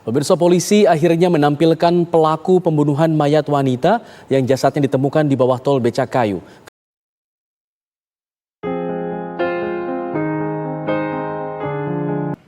Pemirsa, polisi akhirnya menampilkan pelaku pembunuhan mayat wanita yang jasadnya ditemukan di bawah tol Becakayu.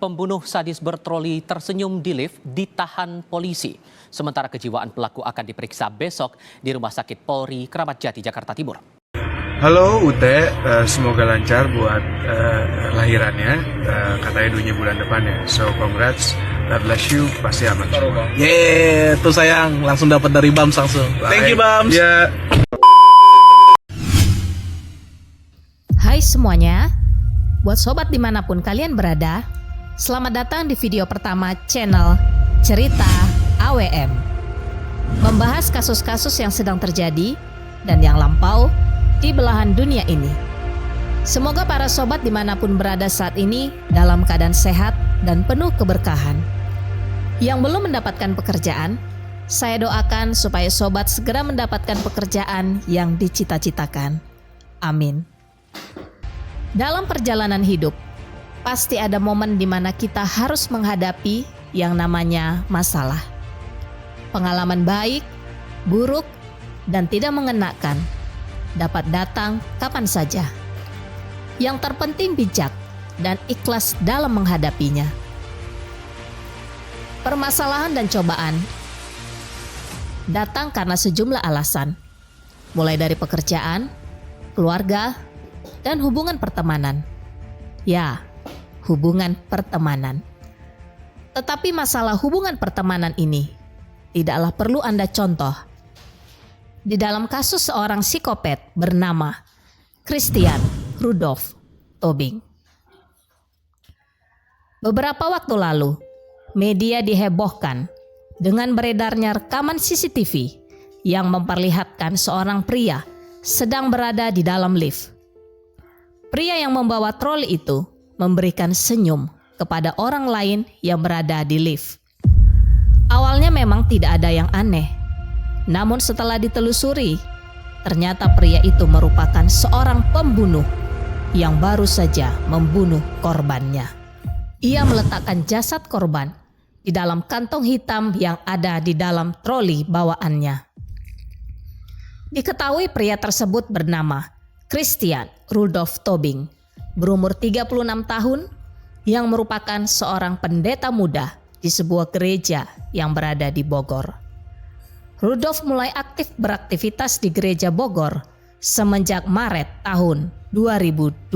Pembunuh sadis bertroli tersenyum di lift ditahan polisi. Sementara kejiwaan pelaku akan diperiksa besok di Rumah Sakit Polri Kramat Jati, Jakarta Timur. Halo Ute, semoga lancar buat lahirannya, katanya dunia bulan depan ya. So congrats, God bless you, pasti aman semua. Tuh sayang, langsung dapat dari Bams langsung. Thank you Bams. Ya. Hai semuanya, buat sobat dimanapun kalian berada, selamat datang di video pertama channel Cerita AWM. Membahas kasus-kasus yang sedang terjadi dan yang lampau di belahan dunia ini. Semoga para sobat dimanapun berada saat ini dalam keadaan sehat dan penuh keberkahan. Yang belum mendapatkan pekerjaan, saya doakan supaya sobat segera mendapatkan pekerjaan yang dicita-citakan. Amin. Dalam perjalanan hidup, pasti ada momen di mana kita harus menghadapi yang namanya masalah. Pengalaman baik, buruk, dan tidak mengenakan dapat datang kapan saja. Yang terpenting bijak dan ikhlas dalam menghadapinya. Permasalahan dan cobaan datang karena sejumlah alasan, mulai dari pekerjaan, keluarga, dan hubungan pertemanan. Ya, hubungan pertemanan. Tetapi masalah hubungan pertemanan ini tidaklah perlu Anda contoh. Di dalam kasus seorang psikopat bernama Christian Rudolph Tobing. Beberapa waktu lalu, media dihebohkan dengan beredarnya rekaman CCTV yang memperlihatkan seorang pria sedang berada di dalam lift. Pria yang membawa troli itu memberikan senyum kepada orang lain yang berada di lift. Awalnya memang tidak ada yang aneh. Namun setelah ditelusuri, ternyata pria itu merupakan seorang pembunuh yang baru saja membunuh korbannya. Ia meletakkan jasad korban di dalam kantong hitam yang ada di dalam troli bawaannya. Diketahui pria tersebut bernama Christian Rudolph Tobing, berumur 36 tahun, yang merupakan seorang pendeta muda di sebuah gereja yang berada di Bogor. Rudolph mulai aktif beraktivitas di gereja Bogor semenjak Maret tahun 2022.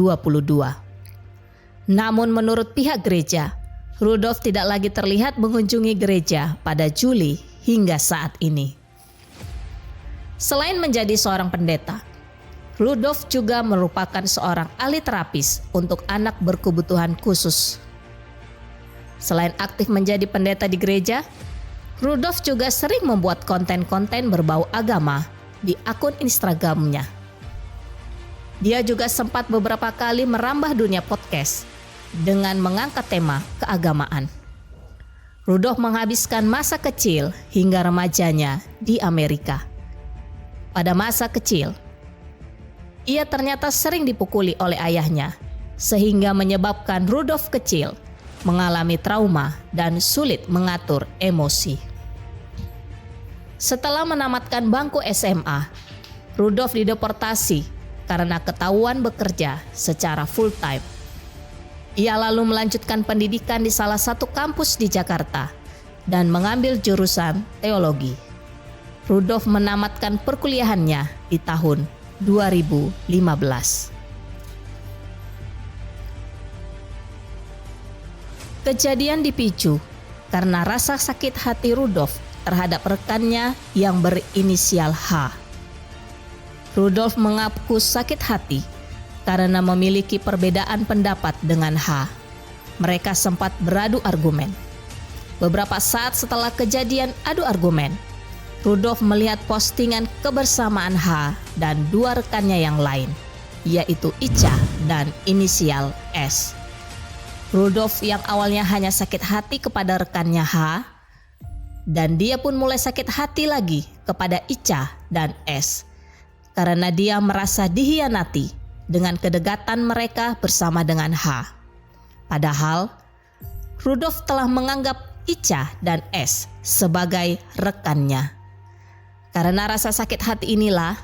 Namun menurut pihak gereja, Rudolph tidak lagi terlihat mengunjungi gereja pada Juli hingga saat ini. Selain menjadi seorang pendeta, Rudolph juga merupakan seorang ahli terapis untuk anak berkebutuhan khusus. Selain aktif menjadi pendeta di gereja, Rudolph juga sering membuat konten-konten berbau agama di akun Instagramnya. Dia juga sempat beberapa kali merambah dunia podcast dengan mengangkat tema keagamaan. Rudolph menghabiskan masa kecil hingga remajanya di Amerika. Pada masa kecil, ia ternyata sering dipukuli oleh ayahnya, sehingga menyebabkan Rudolph kecil mengalami trauma dan sulit mengatur emosi. Setelah menamatkan bangku SMA, Rudolph dideportasi karena ketahuan bekerja secara full-time. Ia lalu melanjutkan pendidikan di salah satu kampus di Jakarta dan mengambil jurusan teologi. Rudolph menamatkan perkuliahannya di tahun 2015. Kejadian dipicu karena rasa sakit hati Rudolph terhadap rekannya yang berinisial H. Rudolph mengaku sakit hati karena memiliki perbedaan pendapat dengan H. Mereka sempat beradu argumen. Beberapa saat setelah kejadian adu argumen, Rudolph melihat postingan kebersamaan H dan dua rekannya yang lain, yaitu Ica dan inisial S. Rudolph yang awalnya hanya sakit hati kepada rekannya H, dan dia pun mulai sakit hati lagi kepada Ica dan S, karena dia merasa dihianati dengan kedekatan mereka bersama dengan H. Padahal Rudolph telah menganggap Ica dan S sebagai rekannya. Karena rasa sakit hati inilah,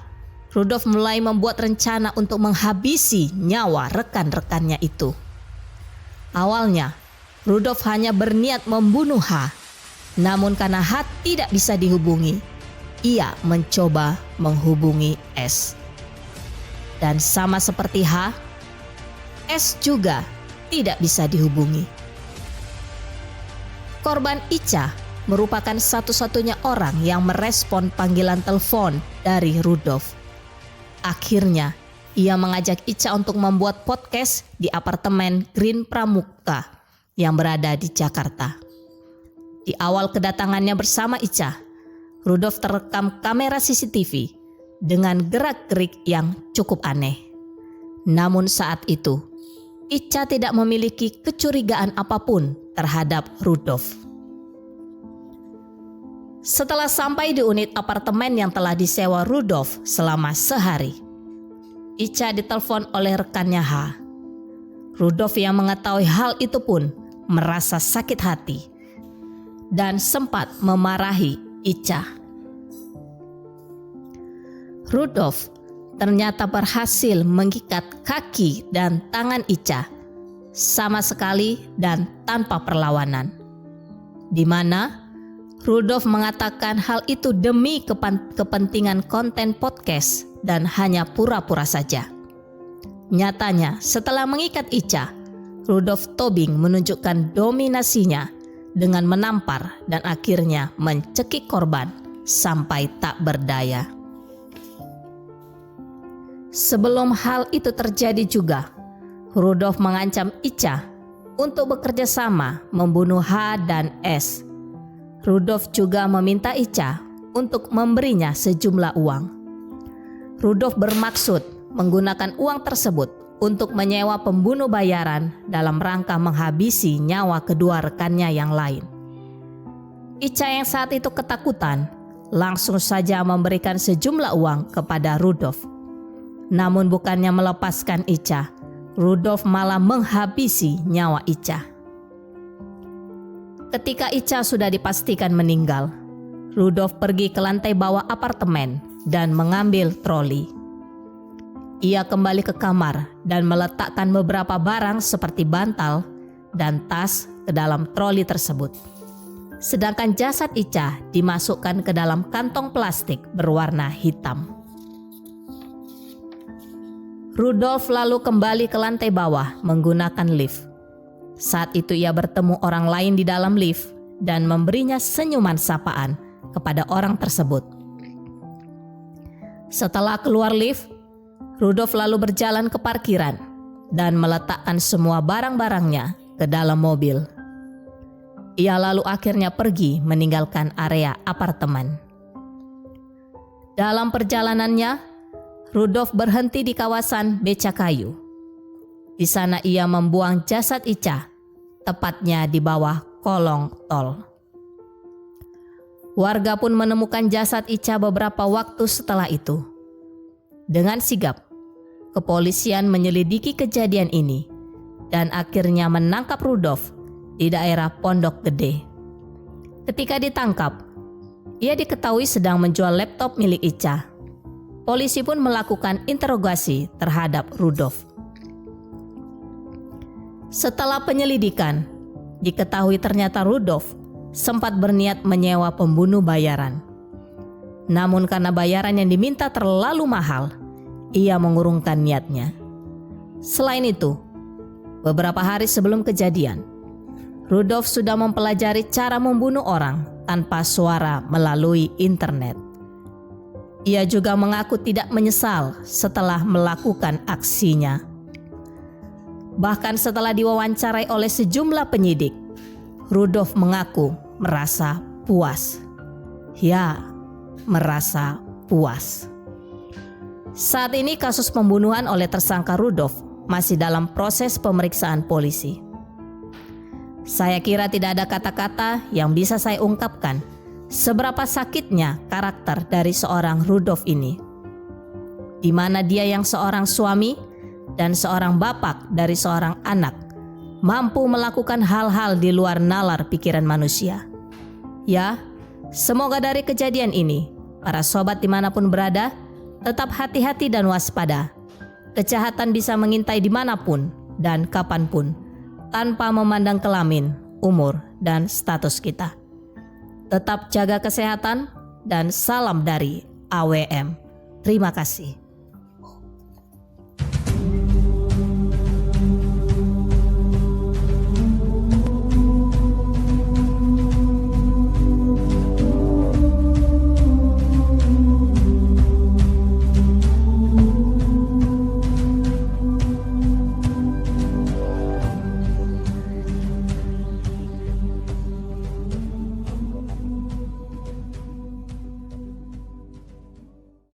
Rudolf mulai membuat rencana untuk menghabisi nyawa rekan-rekannya itu. Awalnya, Rudolf hanya berniat membunuh H, namun karena H tidak bisa dihubungi, ia mencoba menghubungi S. Dan sama seperti H, S juga tidak bisa dihubungi. Korban Ica merupakan satu-satunya orang yang merespon panggilan telepon dari Rudolf. Akhirnya, ia mengajak Ica untuk membuat podcast di apartemen Green Pramuka yang berada di Jakarta. Di awal kedatangannya bersama Ica, Rudolf terekam kamera CCTV dengan gerak-gerik yang cukup aneh. Namun saat itu, Ica tidak memiliki kecurigaan apapun terhadap Rudolf. Setelah sampai di unit apartemen yang telah disewa Rudolf selama sehari, Ica ditelepon oleh rekannya H. Rudolf yang mengetahui hal itu pun merasa sakit hati dan sempat memarahi Ica. Rudolf ternyata berhasil mengikat kaki dan tangan Ica sama sekali dan tanpa perlawanan, di mana Rudolf mengatakan hal itu demi kepentingan konten podcast dan hanya pura-pura saja. Nyatanya, setelah mengikat Ica, Rudolf Tobing menunjukkan dominasinya dengan menampar dan akhirnya mencekik korban sampai tak berdaya. Sebelum hal itu terjadi juga, Rudolf mengancam Ica untuk bekerja sama membunuh H dan S. Rudolf juga meminta Ica untuk memberinya sejumlah uang. Rudolf bermaksud menggunakan uang tersebut untuk menyewa pembunuh bayaran dalam rangka menghabisi nyawa kedua rekannya yang lain. Ica yang saat itu ketakutan langsung saja memberikan sejumlah uang kepada Rudolf. Namun bukannya melepaskan Ica, Rudolf malah menghabisi nyawa Ica. Ketika Ica sudah dipastikan meninggal, Rudolf pergi ke lantai bawah apartemen dan mengambil troli. Ia kembali ke kamar dan meletakkan beberapa barang seperti bantal dan tas ke dalam troli tersebut. Sedangkan jasad Ica dimasukkan ke dalam kantong plastik berwarna hitam. Rudolf lalu kembali ke lantai bawah menggunakan lift. Saat itu ia bertemu orang lain di dalam lift dan memberinya senyuman sapaan kepada orang tersebut. Setelah keluar lift, Rudolf lalu berjalan ke parkiran dan meletakkan semua barang-barangnya ke dalam mobil. Ia lalu akhirnya pergi meninggalkan area apartemen. Dalam perjalanannya, Rudolf berhenti di kawasan Becakayu. Di sana ia membuang jasad Ica, tepatnya di bawah kolong tol. Warga pun menemukan jasad Ica beberapa waktu setelah itu. Dengan sigap, kepolisian menyelidiki kejadian ini dan akhirnya menangkap Rudolf di daerah Pondok Gede. Ketika ditangkap, ia diketahui sedang menjual laptop milik Ica. Polisi pun melakukan interogasi terhadap Rudolf. Setelah penyelidikan, diketahui ternyata Rudolf sempat berniat menyewa pembunuh bayaran. Namun karena bayaran yang diminta terlalu mahal, ia mengurungkan niatnya. Selain itu, beberapa hari sebelum kejadian, Rudolf sudah mempelajari cara membunuh orang tanpa suara melalui internet. Ia juga mengaku tidak menyesal setelah melakukan aksinya. Bahkan setelah diwawancarai oleh sejumlah penyidik, Rudolf mengaku merasa puas. Ya, merasa puas. Saat ini kasus pembunuhan oleh tersangka Rudolf masih dalam proses pemeriksaan polisi. Saya kira tidak ada kata-kata yang bisa saya ungkapkan seberapa sakitnya karakter dari seorang Rudolf ini, di mana dia yang seorang suami dan seorang bapak dari seorang anak mampu melakukan hal-hal di luar nalar pikiran manusia. Ya, semoga dari kejadian ini, para sobat dimanapun berada, tetap hati-hati dan waspada. Kejahatan bisa mengintai dimanapun dan kapanpun, tanpa memandang kelamin, umur, dan status kita. Tetap jaga kesehatan dan salam dari AWM. Terima kasih.